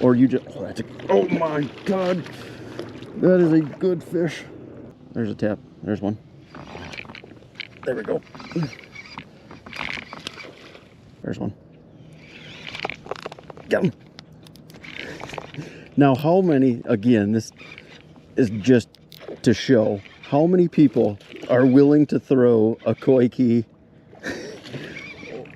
Or you just, oh, that's a, oh my God. That is a good fish. There's a tap. There's one. There we go. There's one. Got him. Now, how many, again, this is just to show how many people are willing to throw a koi key,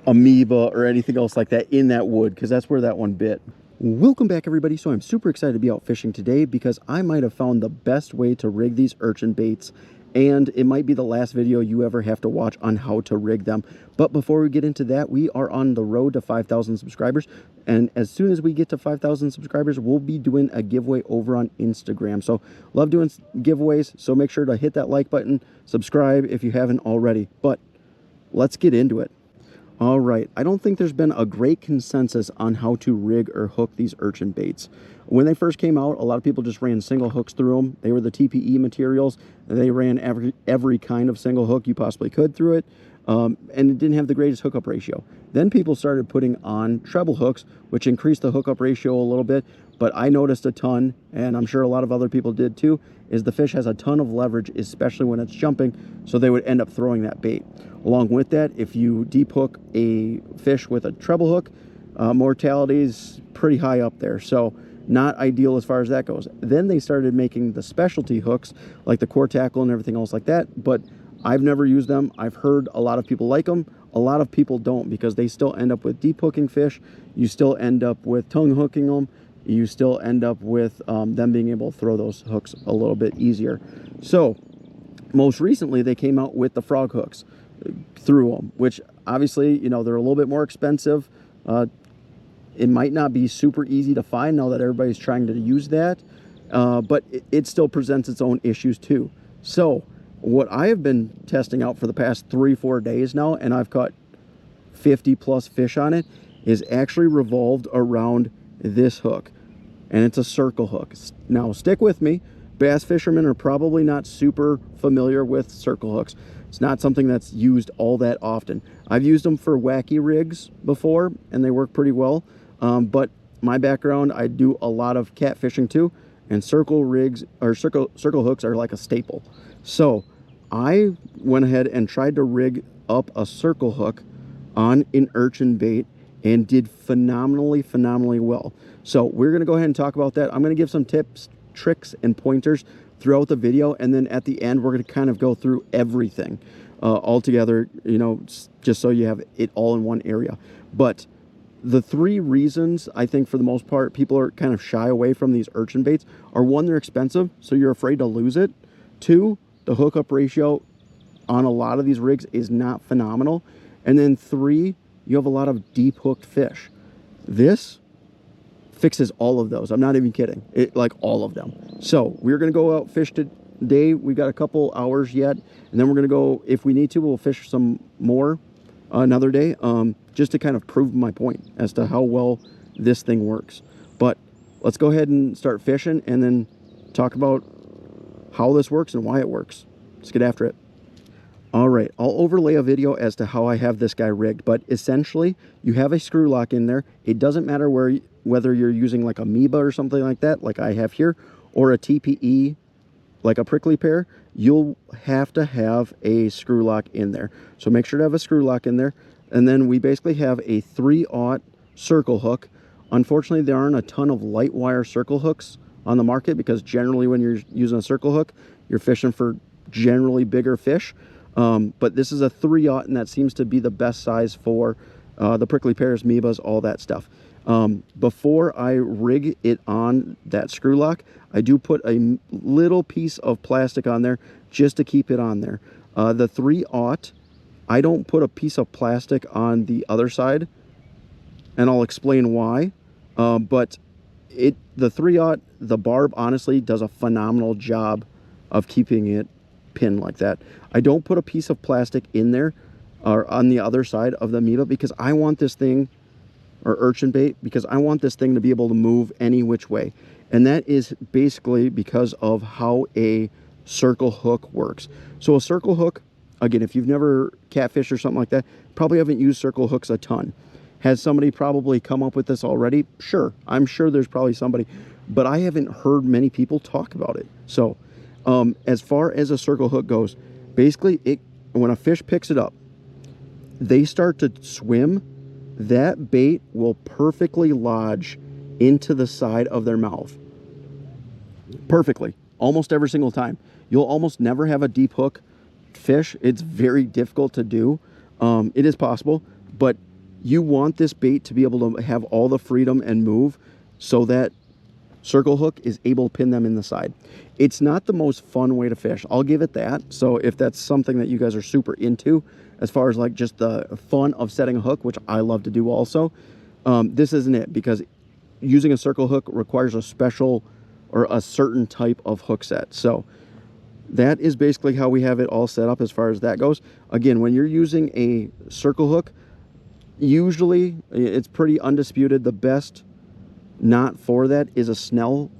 amoeba, or anything else like that in that wood, because that's where that one bit. Welcome back, everybody. So I'm super excited to be out fishing today because I might have found the best way to rig these urchin baits, and it might be the last video you ever have to watch on how to rig them. But before we get into that, we are on the road to 5,000 subscribers, and as soon as we get to 5,000 subscribers, we'll be doing a giveaway over on Instagram. So love doing giveaways, so make sure to hit that like button, subscribe if you haven't already. But let's get into it. All right, I don't think there's been a great consensus on how to rig or hook these urchin baits. When they first came out, a lot of people just ran single hooks through them. They were the TPE materials. They ran every kind of single hook you possibly could through it, and it didn't have the greatest hookup ratio. Then people started putting on treble hooks, which increased the hookup ratio a little bit, but I noticed a ton, and I'm sure a lot of other people did too, is the fish has a ton of leverage, especially when it's jumping, so they would end up throwing that bait. Along with that, if you deep hook a fish with a treble hook, mortality is pretty high up there, so not ideal as far as that goes. Then they started making the specialty hooks, like the core tackle and everything else like that, but I've never used them. I've heard a lot of people like them. A lot of people don't, because they still end up with deep hooking fish. You still end up with tongue hooking them. You still end up with them being able to throw those hooks a little bit easier. So most recently they came out with the frog hooks through them, which obviously, you know, they're a little bit more expensive. It might not be super easy to find now that everybody's trying to use that, but it still presents its own issues too. So what I have been testing out for the past 3-4 days now, and I've caught 50 plus fish on it, is actually revolved around this hook, and it's a circle hook. Now stick with me, bass fishermen are probably not super familiar with circle hooks. It's not something that's used all that often. I've used them for wacky rigs before, and they work pretty well, but my background, I do a lot of catfishing too, and circle rigs or circle hooks are like a staple. So I went ahead and tried to rig up a circle hook on an urchin bait and did phenomenally well. So we're going to go ahead and talk about that. I'm going to give some tips, tricks, and pointers throughout the video, and then at the end we're going to kind of go through everything all together, you know, just so you have it all in one area. But the 3 reasons I think for the most part people are kind of shy away from these urchin baits are: 1, they're expensive, so you're afraid to lose it; 2, the hookup ratio on a lot of these rigs is not phenomenal; and then 3, you have a lot of deep hooked fish. This fixes all of those. I'm not even kidding. Like all of them. So we're going to go out fish today. We've got a couple hours yet, and then we're going to go, if we need to, we'll fish some more another day, just to kind of prove my point as to how well this thing works. But let's go ahead and start fishing and then talk about how this works and why it works. Let's get after it. All right, I'll overlay a video as to how I have this guy rigged, but essentially you have a screw lock in there. It doesn't matter whether you're using like amoeba or something like that, like I have here, or a TPE, like a prickly pear, you'll have to have a screw lock in there. So make sure to have a screw lock in there. And then we basically have a 3/0 circle hook. Unfortunately, there aren't a ton of light wire circle hooks on the market, because generally when you're using a circle hook, you're fishing for generally bigger fish. But this is a 3/0, and that seems to be the best size for the prickly pears, amoebas, all that stuff. Before I rig it on that screw lock, I do put a little piece of plastic on there just to keep it on there. The 3/0, I don't put a piece of plastic on the other side, and I'll explain why. But the 3/0, the barb honestly does a phenomenal job of keeping it pinned like that. I don't put a piece of plastic in there or on the other side of the amoeba, because I want this thing, or urchin bait, because I want this thing to be able to move any which way. And that is basically because of how a circle hook works. So a circle hook, again, if you've never catfished or something like that, probably haven't used circle hooks a ton. Has somebody probably come up with this already? Sure, I'm sure there's probably somebody, but I haven't heard many people talk about it. So as far as a circle hook goes, basically when a fish picks it up, they start to swim, that bait will perfectly lodge into the side of their mouth. Perfectly, almost every single time. You'll almost never have a deep hook fish. It's very difficult to do. It is possible, but you want this bait to be able to have all the freedom and move so that circle hook is able to pin them in the side. It's not the most fun way to fish, I'll give it that. So if that's something that you guys are super into, as far as like just the fun of setting a hook, which I love to do also, this isn't it, because using a circle hook requires a special or a certain type of hook set. So that is basically how we have it all set up as far as that goes. Again, when you're using a circle hook, usually it's pretty undisputed, the best knot for that is a snell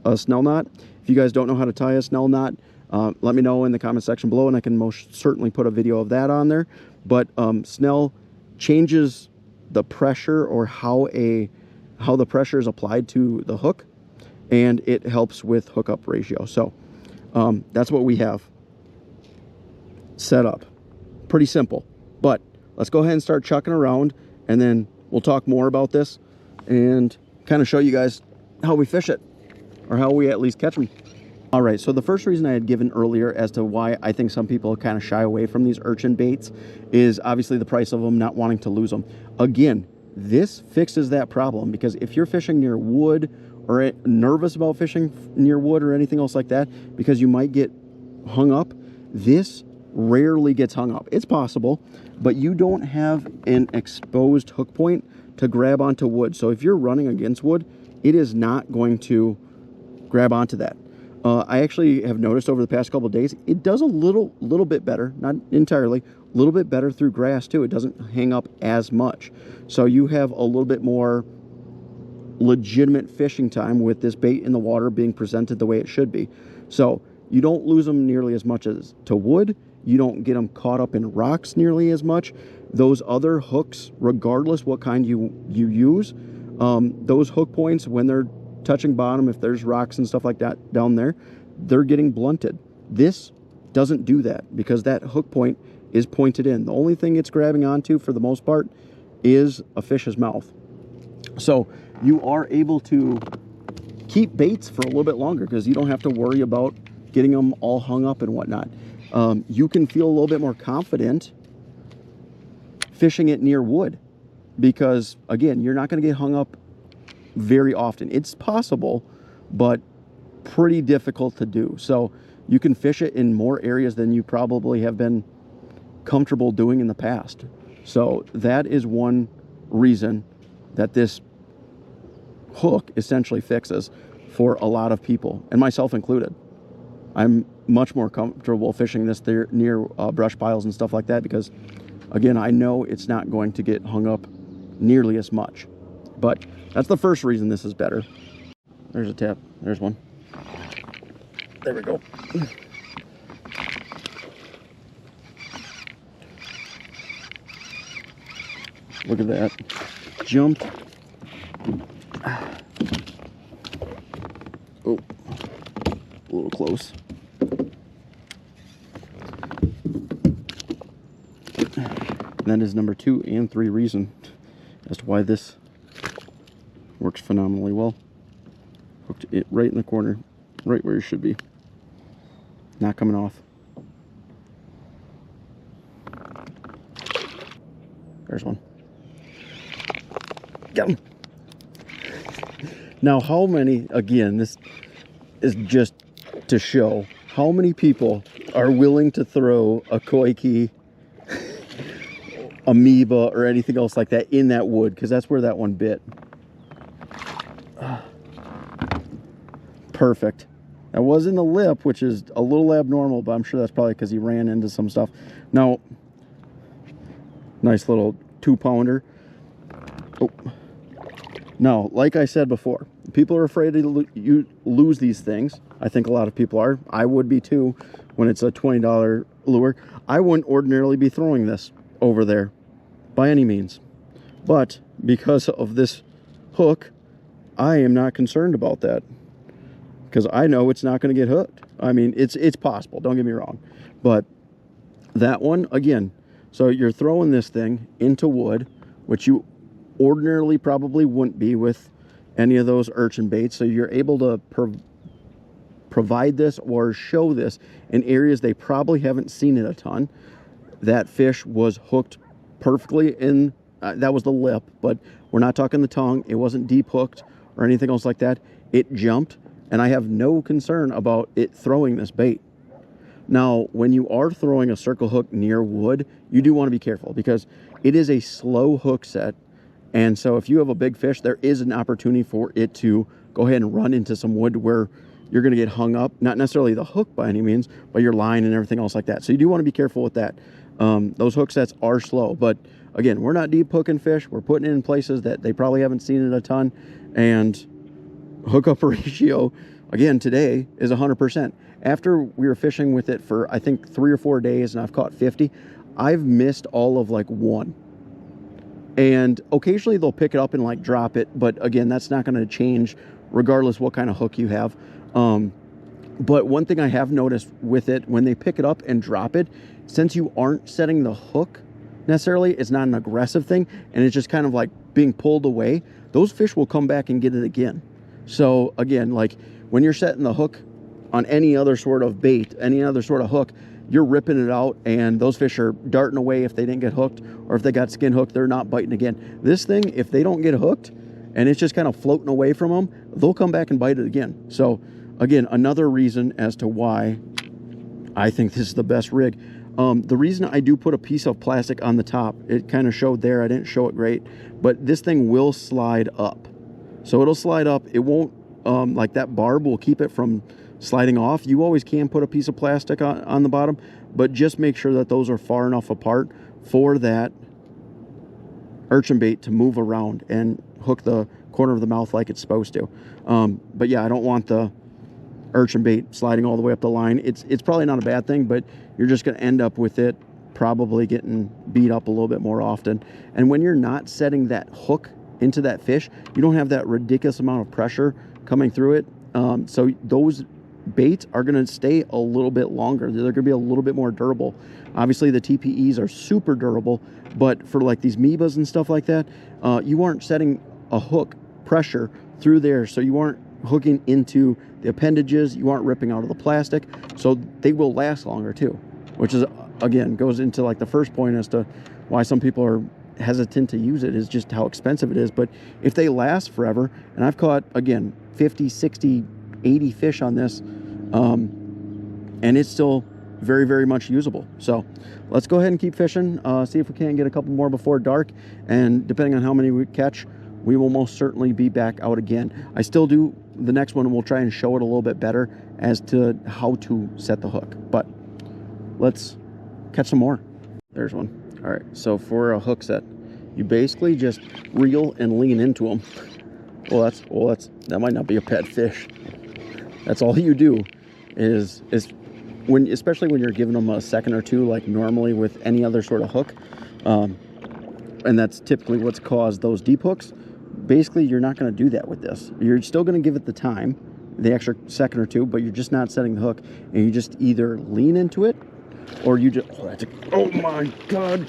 knot. If you guys don't know how to tie a snell knot, let me know in the comment section below, and I can most certainly put a video of that on there. But snell changes the pressure, or how the pressure is applied to the hook, and it helps with hookup ratio. So that's what we have set up. Pretty simple, but let's go ahead and start chucking around, and then we'll talk more about this and kind of show you guys how we fish it, or how we at least catch them. All right, so the first reason I had given earlier as to why I think some people kind of shy away from these urchin baits is obviously the price of them, not wanting to lose them. Again, this fixes that problem, because if you're fishing near wood, or nervous about fishing near wood or anything else like that, because you might get hung up, this rarely gets hung up. It's possible, but you don't have an exposed hook point to grab onto wood. So if you're running against wood, it is not going to grab onto that. I actually have noticed over the past couple of days, it does a little bit better, not entirely, a little bit better through grass too. It doesn't hang up as much. So you have a little bit more legitimate fishing time with this bait in the water being presented the way it should be. So you don't lose them nearly as much as to wood. You don't get them caught up in rocks nearly as much. Those other hooks, regardless what kind you use, those hook points, when they're touching bottom, if there's rocks and stuff like that down there, they're getting blunted. This doesn't do that, because that hook point is pointed in. The only thing it's grabbing onto for the most part is a fish's mouth. So you are able to keep baits for a little bit longer, because you don't have to worry about getting them all hung up and whatnot. You can feel a little bit more confident fishing it near wood, because again, you're not going to get hung up very often. It's possible, but pretty difficult to do. So you can fish it in more areas than you probably have been comfortable doing in the past. So that is one reason that this hook essentially fixes for a lot of people, and myself included. I'm much more comfortable fishing this there near brush piles and stuff like that, because again, I know it's not going to get hung up nearly as much. But that's the first reason this is better. There's a tap. There's one. There we go. Look at that. Jumped. Oh, a little close. And that is number 2 and 3 reason as to why this works phenomenally well. Hooked it right in the corner, right where it should be. Not coming off. There's one. Got him. Now, how many, again, this is just to show how many people are willing to throw a koi key, amoeba, or anything else like that in that wood, because that's where that one bit. Perfect. That was in the lip, which is a little abnormal, but I'm sure that's probably because he ran into some stuff. Now, nice little 2-pounder. Oh. Now, like I said before, people are afraid to lose these things. I think a lot of people are. I would be too when it's a $20 lure. I wouldn't ordinarily be throwing this over there by any means. But because of this hook, I am not concerned about that, because I know it's not going to get hooked. I mean, it's possible, don't get me wrong, but that one, again, so you're throwing this thing into wood, which you ordinarily probably wouldn't be with any of those urchin baits, so you're able to provide this or show this in areas they probably haven't seen it a ton. That fish was hooked perfectly in, that was the lip, but we're not talking the tongue. It wasn't deep hooked or anything else like that. It jumped, and I have no concern about it throwing this bait. Now, when you are throwing a circle hook near wood, you do want to be careful, because it is a slow hook set. And so if you have a big fish, there is an opportunity for it to go ahead and run into some wood where you're going to get hung up. Not necessarily the hook by any means, but your line and everything else like that. So you do want to be careful with that. Those hook sets are slow. But again, we're not deep hooking fish. We're putting it in places that they probably haven't seen it a ton. And hookup ratio, again, today is 100%. After we were fishing with it for, I think, 3 or 4 days, and I've caught 50, I've missed all of like 1. And occasionally they'll pick it up and like drop it, but again, that's not going to change regardless what kind of hook you have. But one thing I have noticed with it, when they pick it up and drop it, since you aren't setting the hook necessarily, it's not an aggressive thing, and it's just kind of like being pulled away, those fish will come back and get it again. So again, like when you're setting the hook on any other sort of bait, any other sort of hook, you're ripping it out, and those fish are darting away if they didn't get hooked, or if they got skin hooked, they're not biting again. This thing, if they don't get hooked and it's just kind of floating away from them, they'll come back and bite it again. So again, another reason as to why I think this is the best rig. The reason I do put a piece of plastic on the top, it kind of showed there, I didn't show it great, but this thing will slide up. So it'll slide up. It won't, like that barb will keep it from sliding off. You always can put a piece of plastic on the bottom, but just make sure that those are far enough apart for that urchin bait to move around and hook the corner of the mouth like it's supposed to. But yeah, I don't want the urchin bait sliding all the way up the line. It's probably not a bad thing, but you're just going to end up with it probably getting beat up a little bit more often. And when you're not setting that hook into that fish, you don't have that ridiculous amount of pressure coming through it. So those baits are going to stay a little bit longer. They're going to be a little bit more durable. Obviously the TPEs are super durable, but for like these Mebas and stuff like that, you aren't setting a hook pressure through there, so you aren't hooking into the appendages, you aren't ripping out of the plastic, so they will last longer too, which is, again, goes into like the first point as to why some people are hesitant to use it, is just how expensive it is. But if they last forever, and I've caught, again, 50, 60, 80 fish on this, and it's still very, very much usable. So let's go ahead and keep fishing, see if we can get a couple more before dark, and depending on how many we catch, we will most certainly be back out again. I still do the next one, and we'll try and show it a little bit better as to how to set the hook, but let's catch some more. There's one. All right, so for a hook set, you basically just reel and lean into them. Well, that might not be a pet fish. That's all you do is when, especially when you're giving them a second or two, like normally with any other sort of hook, and that's typically what's caused those deep hooks. Basically, you're not going to do that with this. You're still going to give it the time, the extra second or two, but you're just not setting the hook, and you just either lean into it, or you just, oh my God,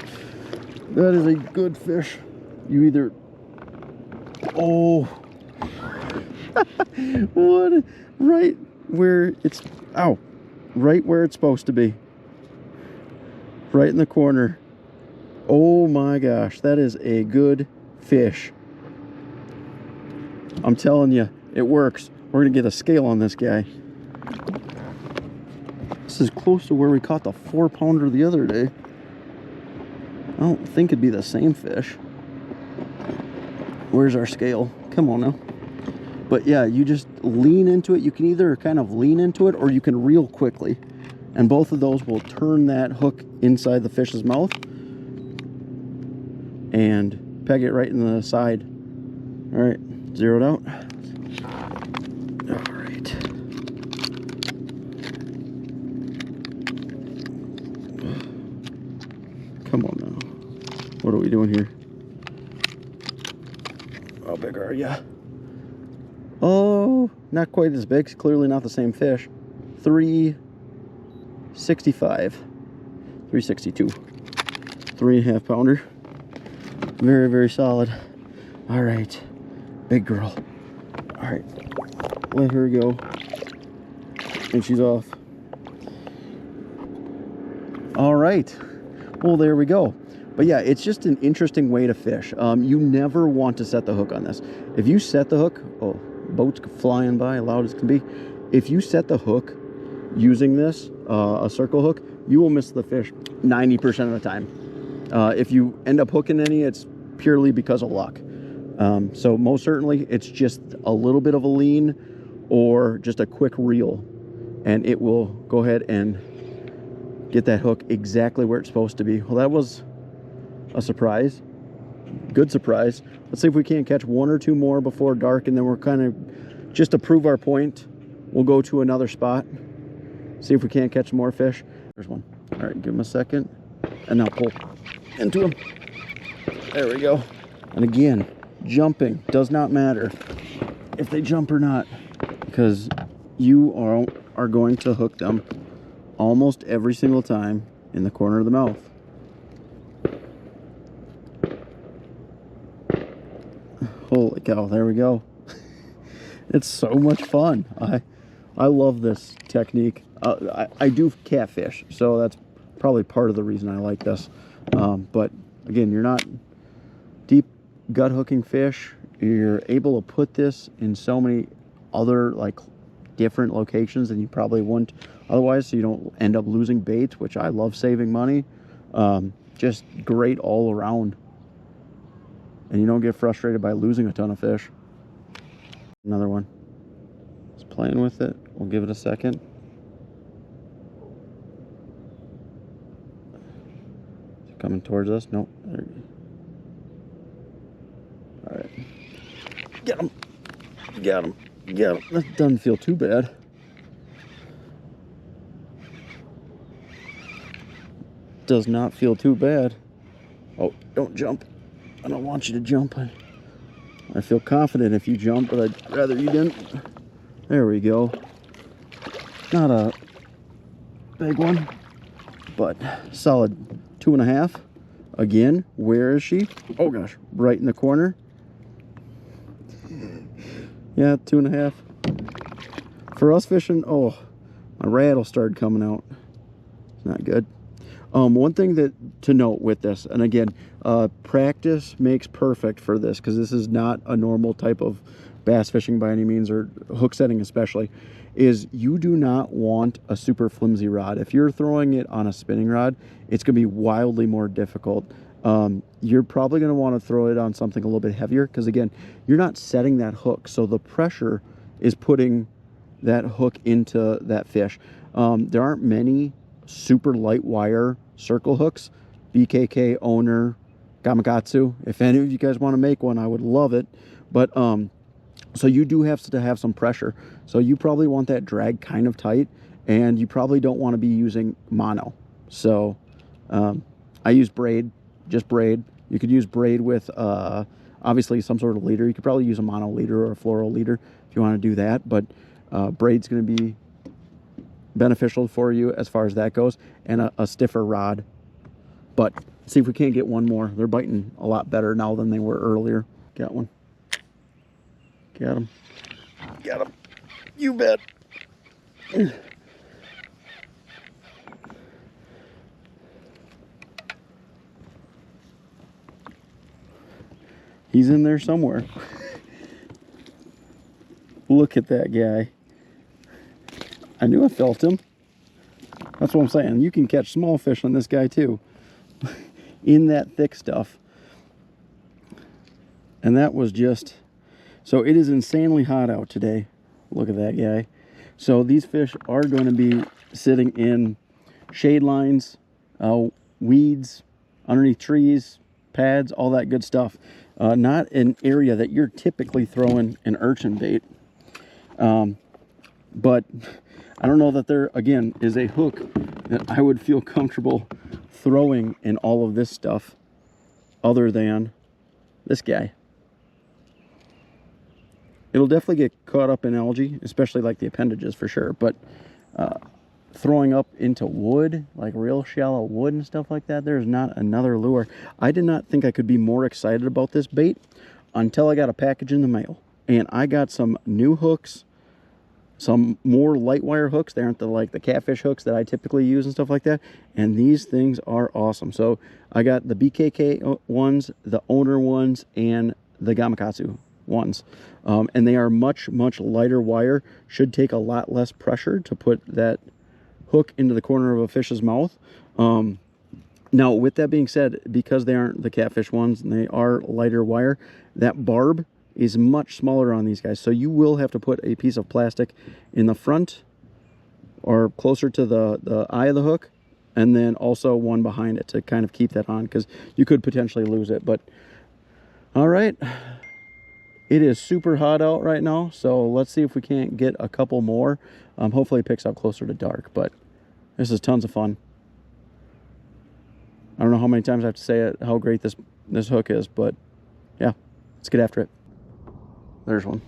that is a good fish. You either, oh, what, right where it's, ow, right where it's supposed to be, right in the corner. Oh my gosh, that is a good fish. I'm telling you, it works. We're gonna get a scale on this guy. This is close to where we caught the 4-pounder the other day. I don't think it'd be the same fish. Where's our scale? Come on now. But yeah, you just lean into it. You can either kind of lean into it, or you can reel quickly. And both of those will turn that hook inside the fish's mouth and peg it right in the side. All right, zeroed out. All right. Come on now. What are we doing here? are you? Oh, not quite as big. It's clearly not the same fish. 365. 362. 3.5 pounder. Very, very solid. All right. Big girl. All right. Let her go. And she's off. All right. Well, there we go. But yeah, it's just an interesting way to fish. You never want to set the hook on this. If you set the hook, oh, boats flying by, loud as can be. If you set the hook using this, a circle hook, you will miss the fish 90% of the time. If you end up hooking any, it's purely because of luck. So most certainly, it's just a little bit of a lean or just a quick reel, and it will go ahead and get that hook exactly where it's supposed to be. Well, that was a surprise. Good surprise. Let's see if we can't catch one or two more before dark, and then we're kind of, just to prove our point, we'll go to another spot, see if we can't catch more fish. There's one. All right, give him a second, and now pull into him. There we go. And again, jumping does not matter if they jump or not, because you are going to hook them almost every single time in the corner of the mouth. Holy cow, there we go. It's so much fun. I love this technique. I do catfish, so that's probably part of the reason I like this. But again, you're not deep gut hooking fish. You're able to put this in so many other like different locations than you probably wouldn't otherwise, so you don't end up losing bait, which I love saving money. Just great all around. And you don't get frustrated by losing a ton of fish. Another one. Just playing with it. We'll give it a second. Is it coming towards us? Nope. There. All right. Get him. Got him. Got him. That doesn't feel too bad. Does not feel too bad. Oh, don't jump. I don't want you to jump. I feel confident if you jump, but I'd rather you didn't. There we go. Not a big one, but solid 2.5. Again, where is she? Oh gosh, right in the corner. Yeah, 2.5. For us fishing, oh, my rattle started coming out. It's not good. One thing to note with this, and again, practice makes perfect for this, because this is not a normal type of bass fishing by any means, or hook setting especially, is you do not want a super flimsy rod. If you're throwing it on a spinning rod, it's going to be wildly more difficult. You're probably going to want to throw it on something a little bit heavier, because again, you're not setting that hook, so the pressure is putting that hook into that fish. There aren't many super light wire circle hooks. BKK, Owner, Gamakatsu. If any of you guys want to make one, I would love it. But so you do have to have some pressure. So you probably want that drag kind of tight, and you probably don't want to be using mono. So I use braid, just braid. You could use braid with obviously some sort of leader. You could probably use a mono leader or a fluoro leader if you want to do that. But braid's going to be beneficial for you as far as that goes, and a stiffer rod. But see if we can't get one more. They're biting a lot better now than they were earlier. Got one. Got him. Got him. You bet. He's in there somewhere. Look at that guy. I knew I felt him. That's what I'm saying. You can catch small fish on this guy too. In that thick stuff. And that was just... So it is insanely hot out today. Look at that guy. So these fish are going to be sitting in shade lines, weeds, underneath trees, pads, all that good stuff. Not an area that you're typically throwing an urchin bait. But I don't know that there, again, is a hook that I would feel comfortable throwing in all of this stuff other than this guy. it'll definitely get caught up in algae, especially like the appendages for sure. But throwing up into wood, like real shallow wood and stuff like that, there's not another lure. I did not think I could be more excited about this bait until I got a package in the mail. And I got some new hooks, some more light wire hooks. They aren't like the catfish hooks that I typically use and stuff like that. And these things are awesome. So I got the BKK ones, the owner ones, and the Gamakatsu ones. And they are much lighter wire. Should take a lot less pressure to put that hook into the corner of a fish's mouth. Now with that being said, because they aren't the catfish ones and they are lighter wire, that barb is much smaller on these guys. So you will have to put a piece of plastic in the front or closer to the eye of the hook, and then also one behind it to kind of keep that on, because you could potentially lose it. But all right, it is super hot out right now, so let's see if we can't get a couple more. Hopefully it picks up closer to dark, but this is tons of fun. I don't know how many times I have to say it, how great this hook is, but yeah, let's get after it. There's one.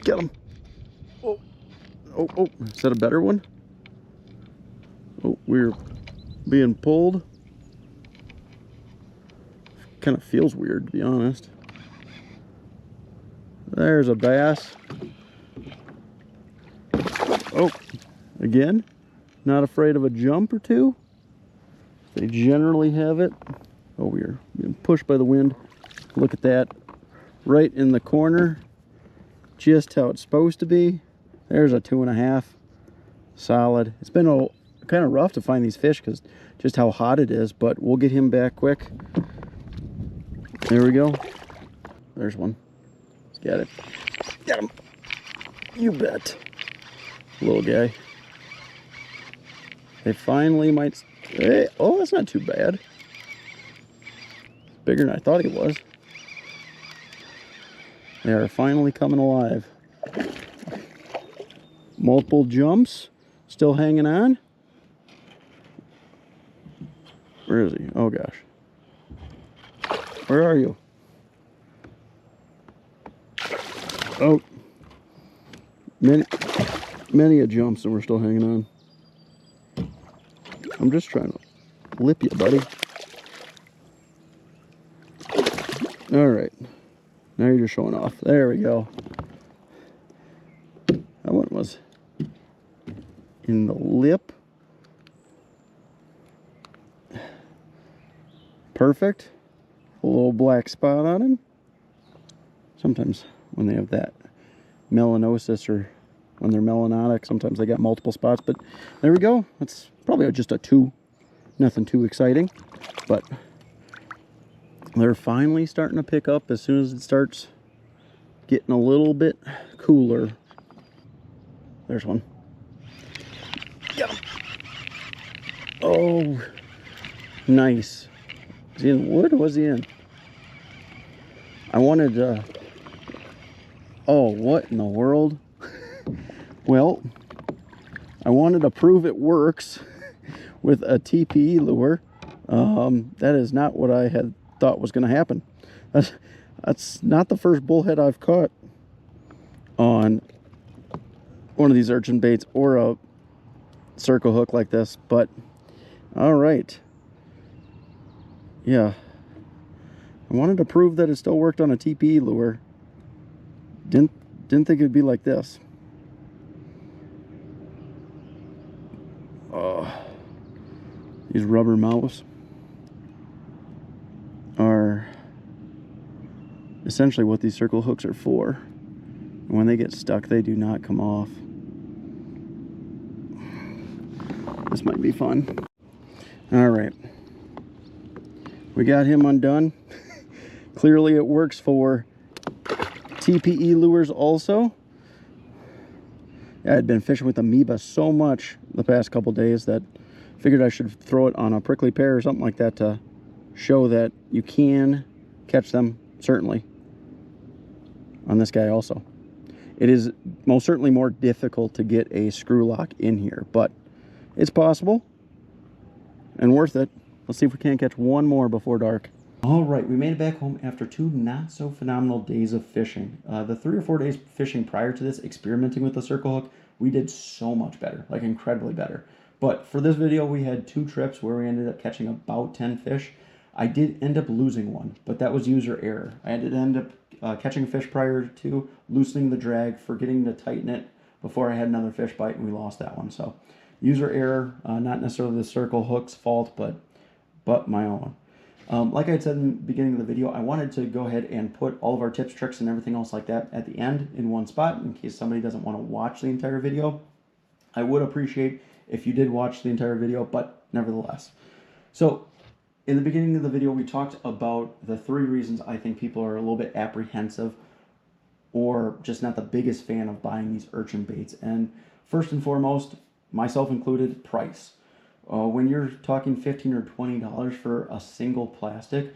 Get him. Oh, oh, is that a better one? Oh, we're being pulled. Kind of feels weird, to be honest. There's a bass. Oh, again, not afraid of a jump or two. They generally have it. Oh, we're being pushed by the wind. Look at that. Right in the corner. Just how it's supposed to be. There's a 2.5. Solid. It's been kind of rough to find these fish because just how hot it is, but we'll get him back quick. There we go. There's one. Let's get it. Get him. You bet. Little guy. They finally might... Hey, oh, that's not too bad. Bigger than I thought he was. They are finally coming alive. Multiple jumps. Still hanging on. Where is he? Oh gosh. Where are you? Oh. Many a jumps and we're still hanging on. I'm just trying to lip you, buddy. All right. Now you're just showing off. There we go. That one was in the lip. Perfect. A little black spot on him. Sometimes when they have that melanosis or when they're melanotic, sometimes they got multiple spots, but there we go. That's probably just a 2. Nothing too exciting, but they're finally starting to pick up as soon as it starts getting a little bit cooler. There's one. Get him. Oh, nice. Is he in wood or was he in? I wanted to... Oh, what in the world? Well, I wanted to prove it works with a TPE lure. That is not what I had thought was going to happen. That's not the first bullhead I've caught on one of these urchin baits or a circle hook like this, but all right. Yeah, I wanted to prove that it still worked on a TPE lure. Didn't think it'd be like this. These rubber mouths are essentially what these circle hooks are for. And when they get stuck, they do not come off. This might be fun. All right. We got him undone. Clearly it works for TPE lures also. Yeah, I'd been fishing with amoeba so much the past couple days that I figured I should throw it on a prickly pear or something like that to show that you can catch them, certainly, on this guy also. It is most certainly more difficult to get a screw lock in here, but it's possible and worth it. Let's see if we can't catch one more before dark. All right, we made it back home after 2 not so phenomenal days of fishing. The 3 or 4 days fishing prior to this, experimenting with the circle hook, we did so much better, like incredibly better. But for this video, we had 2 trips where we ended up catching about 10 fish. I did end up losing one, but that was user error. I did end up catching a fish prior to, loosening the drag, forgetting to tighten it before I had another fish bite, and we lost that one. So user error, not necessarily the circle hook's fault, but my own. Like I said in the beginning of the video, I wanted to go ahead and put all of our tips, tricks, and everything else like that at the end in one spot in case somebody doesn't want to watch the entire video. I would appreciate if you did watch the entire video, but nevertheless. So in the beginning of the video, we talked about the 3 reasons I think people are a little bit apprehensive or just not the biggest fan of buying these urchin baits. And first and foremost, myself included, price. When you're talking $15 or $20 for a single plastic,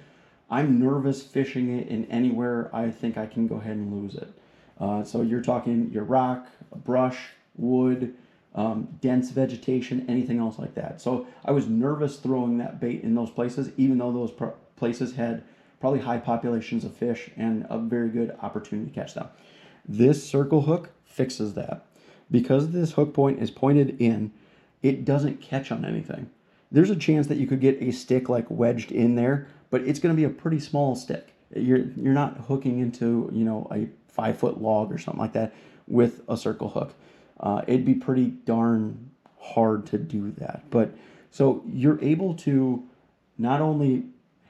I'm nervous fishing it in anywhere I think I can go ahead and lose it. So you're talking your rock, brush, wood, dense vegetation, anything else like that. So I was nervous throwing that bait in those places, even though those places had probably high populations of fish and a very good opportunity to catch them. This circle hook fixes that. Because this hook point is pointed in, it doesn't catch on anything. There's a chance that you could get a stick like wedged in there, but it's going to be a pretty small stick. You're not hooking into, you know, a 5-foot log or something like that with a circle hook. It'd be pretty darn hard to do that. But so you're able to not only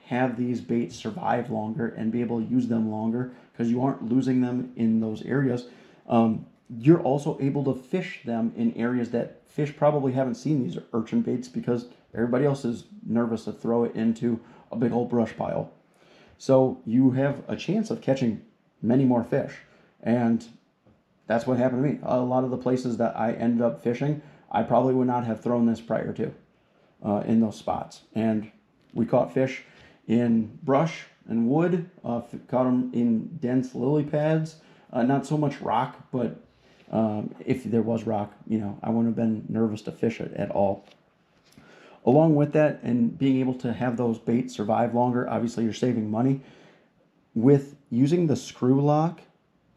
have these baits survive longer and be able to use them longer because you aren't losing them in those areas, you're also able to fish them in areas that fish probably haven't seen these urchin baits because everybody else is nervous to throw it into a big old brush pile. So you have a chance of catching many more fish. And that's what happened to me. A lot of the places that I ended up fishing, I probably would not have thrown this prior to in those spots. And we caught fish in brush and wood, caught them in dense lily pads, not so much rock, but if there was rock, you know, I wouldn't have been nervous to fish it at all. Along with that, and being able to have those baits survive longer, obviously you're saving money. With using the screw lock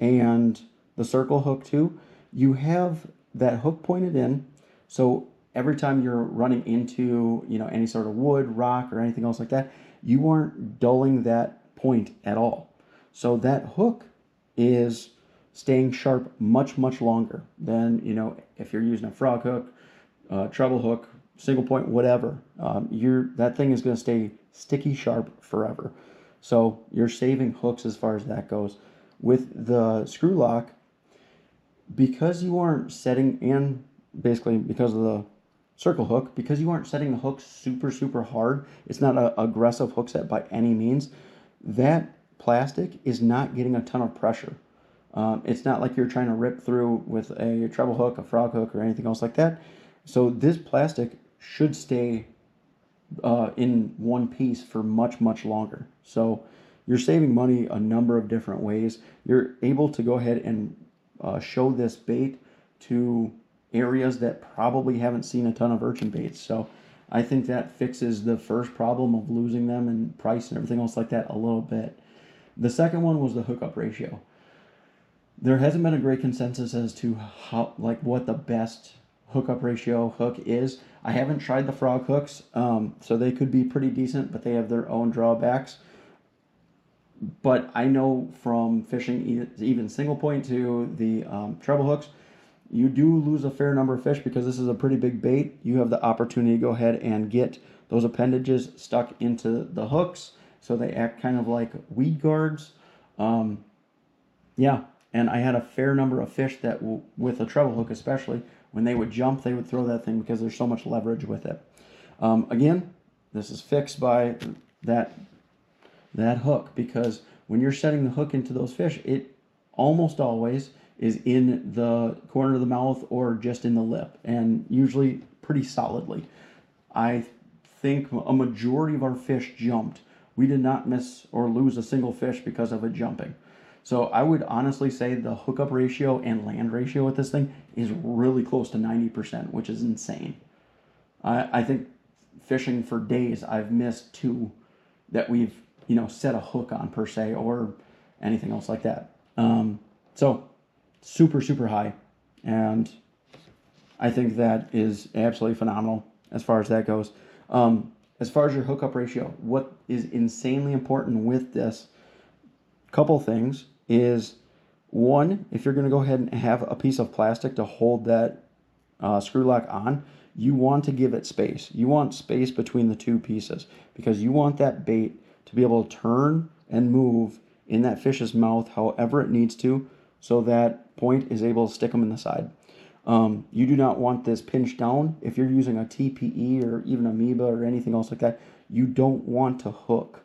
and the circle hook too, you have that hook pointed in, so every time you're running into, you know, any sort of wood, rock, or anything else like that, you aren't dulling that point at all. So that hook is staying sharp much longer than, you know, if you're using a frog hook, treble hook, single point, whatever. That thing is going to stay sticky sharp forever. So you're saving hooks as far as that goes. With the screw lock, because you aren't setting, and basically because of the circle hook, because you aren't setting the hook super hard, it's not an aggressive hook set by any means, that plastic is not getting a ton of pressure. It's not like you're trying to rip through with a treble hook, a frog hook, or anything else like that. So this plastic should stay in one piece for much longer. So you're saving money a number of different ways. You're able to go ahead and show this bait to areas that probably haven't seen a ton of urchin baits. So I think that fixes the first problem of losing them and price and everything else like that a little bit. The second one was the hookup ratio. There hasn't been a great consensus as to how, like, what the best hookup ratio hook is. I haven't tried the frog hooks, so they could be pretty decent, but they have their own drawbacks. But I know from fishing even single point to the treble hooks, you do lose a fair number of fish because this is a pretty big bait. You have the opportunity to go ahead and get those appendages stuck into the hooks, so they act kind of like weed guards. Yeah. And I had a fair number of fish that, with a treble hook especially, when they would jump, they would throw that thing because there's so much leverage with it. Again, this is fixed by that hook, because when you're setting the hook into those fish, it almost always is in the corner of the mouth or just in the lip, and usually pretty solidly. I think a majority of our fish jumped. We did not miss or lose a single fish because of it jumping. So I would honestly say the hookup ratio and land ratio with this thing is really close to 90%, which is insane. I think fishing for days, I've missed 2 that we've you know, set a hook on per se or anything else like that. So super, super high. And I think that is absolutely phenomenal as far as that goes. As far as your hookup ratio, what is insanely important with this couple things is, one, if you're going to go ahead and have a piece of plastic to hold that screw lock on, you want to give it space. You want space between the two pieces because you want that bait to be able to turn and move in that fish's mouth however it needs to, so that point is able to stick them in the side. You do not want this pinched down. If you're using a TPE or even amoeba or anything else like that, you don't want to hook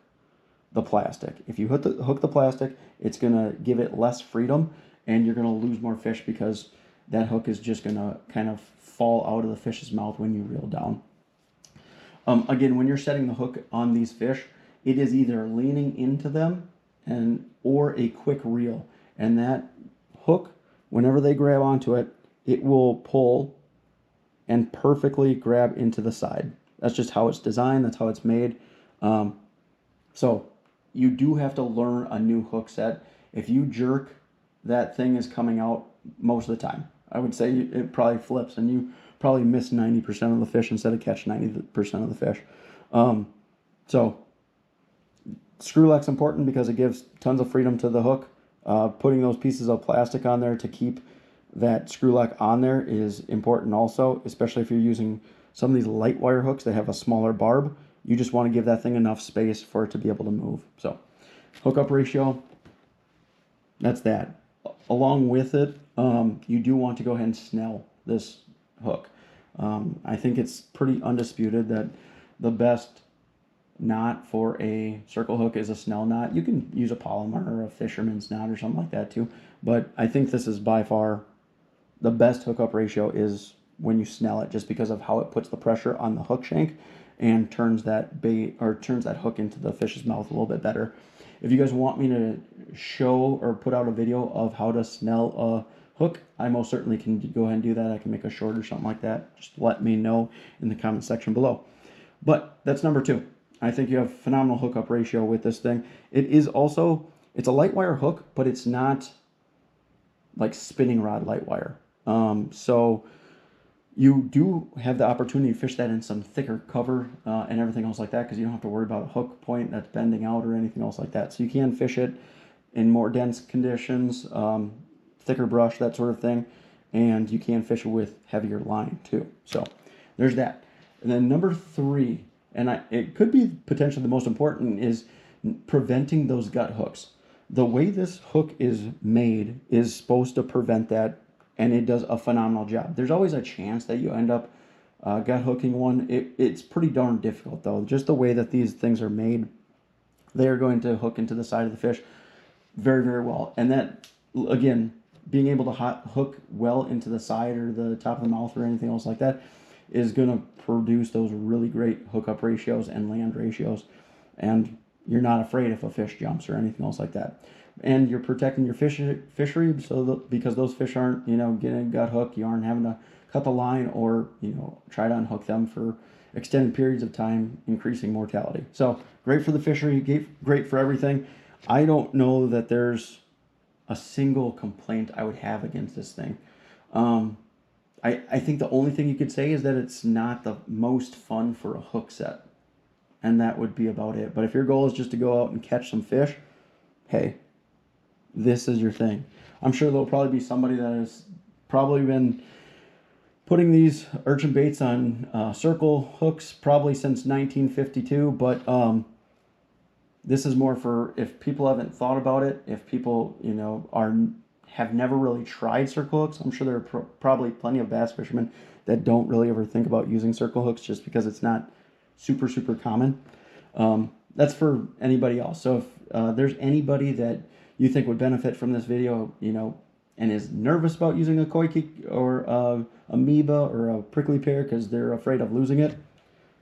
the plastic. If you hook the plastic, it's going to give it less freedom and you're going to lose more fish because that hook is just going to kind of fall out of the fish's mouth when you reel down. Again, when you're setting the hook on these fish, it is either leaning into them or a quick reel. And that hook, whenever they grab onto it, it will pull and perfectly grab into the side. That's just how it's designed. That's how it's made. So you do have to learn a new hook set. If you jerk, that thing is coming out most of the time. I would say it probably flips and you probably miss 90% of the fish instead of catch 90% of the fish. So screw lock's important because it gives tons of freedom to the hook. Putting those pieces of plastic on there to keep that screw lock on there is important also, especially if you're using some of these light wire hooks that have a smaller barb. You just want to give that thing enough space for it to be able to move. So hookup ratio, that's that. Along with it, you do want to go ahead and snell this hook. I think it's pretty undisputed that the best knot for a circle hook is a snell knot. You can use a polymer or a fisherman's knot or something like that too, but I think this is by far the best hookup ratio is when you snell it, just because of how it puts the pressure on the hook shank and turns that bait or turns that hook into the fish's mouth a little bit better. If you guys want me to show or put out a video of how to snell a hook, I most certainly can go ahead and do that. I can make a short or something like that. Just let me know in the comment section below. But that's number 2. I think you have phenomenal hookup ratio with this thing. It is also, it's a light wire hook, but it's not like spinning rod light wire. So you do have the opportunity to fish that in some thicker cover and everything else like that, because you don't have to worry about a hook point that's bending out or anything else like that. So you can fish it in more dense conditions, thicker brush, that sort of thing, and you can fish it with heavier line too. So there's that. And then number 3, and it could be potentially the most important, is preventing those gut hooks. The way this hook is made is supposed to prevent that, and it does a phenomenal job. There's always a chance that you end up gut hooking one. It's pretty darn difficult though. Just the way that these things are made, they are going to hook into the side of the fish very, very well. And that, again, being able to hook well into the side or the top of the mouth or anything else like that is going to produce those really great hookup ratios and land ratios. And you're not afraid if a fish jumps or anything else like that. And you're protecting your fishery, so because those fish aren't, getting a gut hook, you aren't having to cut the line or, try to unhook them for extended periods of time, increasing mortality. So great for the fishery, great for everything. I don't know that there's a single complaint I would have against this thing. I think the only thing you could say is that it's not the most fun for a hook set. And that would be about it. But if your goal is just to go out and catch some fish, hey, this is your thing. I'm sure there'll probably be somebody that has probably been putting these urchin baits on circle hooks probably since 1952, but this is more for if people haven't thought about it, if people, have never really tried circle hooks. I'm sure there are probably plenty of bass fishermen that don't really ever think about using circle hooks just because it's not super, super common. That's for anybody else. So if there's anybody that you think would benefit from this video, and is nervous about using a koi kick or amoeba or a prickly pear because they're afraid of losing it,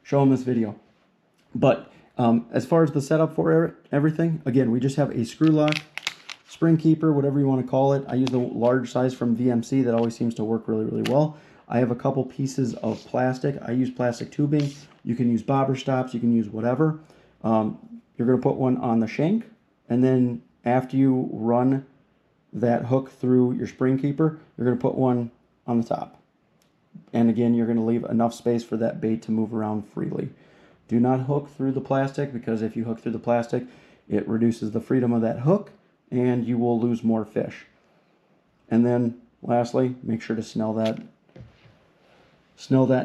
show them this video. But as far as the setup for everything, again, we just have a screw lock, spring keeper, whatever you want to call it. I use the large size from VMC. That always seems to work really, really well. I have a couple pieces of plastic. I use plastic tubing. You can use bobber stops. You can use whatever. you're going to put one on the shank, and then after you run that hook through your spring keeper, you're going to put one on the top. And again, you're going to leave enough space for that bait to move around freely. Do not hook through the plastic, because if you hook through the plastic, it reduces the freedom of that hook and you will lose more fish. And then lastly, make sure to snell that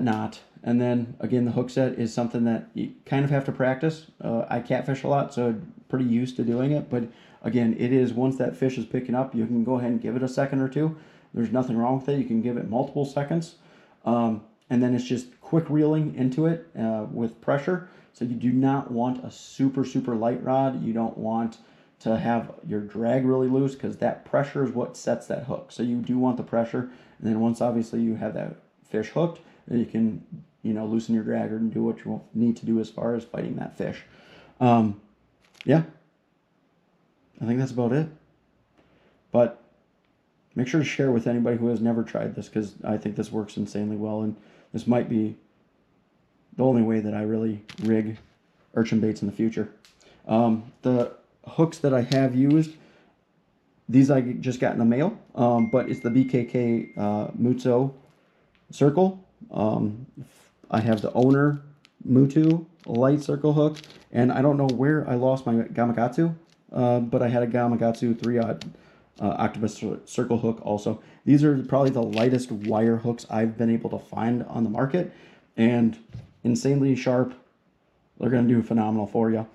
knot. And then again, the hook set is something that you kind of have to practice. I catfish a lot, so I'm pretty used to doing it. But again, it is, once that fish is picking up, you can go ahead and give it a second or two. There's nothing wrong with it. You can give it multiple seconds. And then it's just quick reeling into it with pressure. So you do not want a super, super light rod. You don't want to have your drag really loose, because that pressure is what sets that hook. So you do want the pressure. And then once obviously you have that fish hooked, then you can, loosen your dragger and do what you need to do as far as fighting that fish. Yeah, I think that's about it. But make sure to share with anybody who has never tried this, because I think this works insanely well, and this might be the only way that I really rig urchin baits in the future. The hooks that I have used, these I just got in the mail, but it's the BKK Mutsu circle. I have the owner Mutu light circle hook, and I don't know where I lost my Gamakatsu, but I had a Gamakatsu 3/0 octopus circle hook also. These are probably the lightest wire hooks I've been able to find on the market, and insanely sharp. They're going to do phenomenal for you.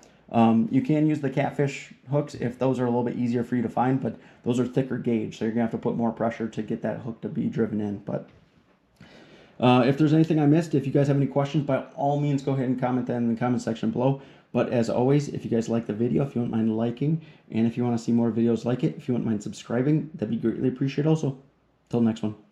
You can use the catfish hooks if those are a little bit easier for you to find, but those are thicker gauge, so you're going to have to put more pressure to get that hook to be driven in. But if there's anything I missed, if you guys have any questions, by all means go ahead and comment that in the comment section below. But as always, if you guys like the video, if you wouldn't mind liking, and if you want to see more videos like it, if you wouldn't mind subscribing, that'd be greatly appreciated also. Till next one.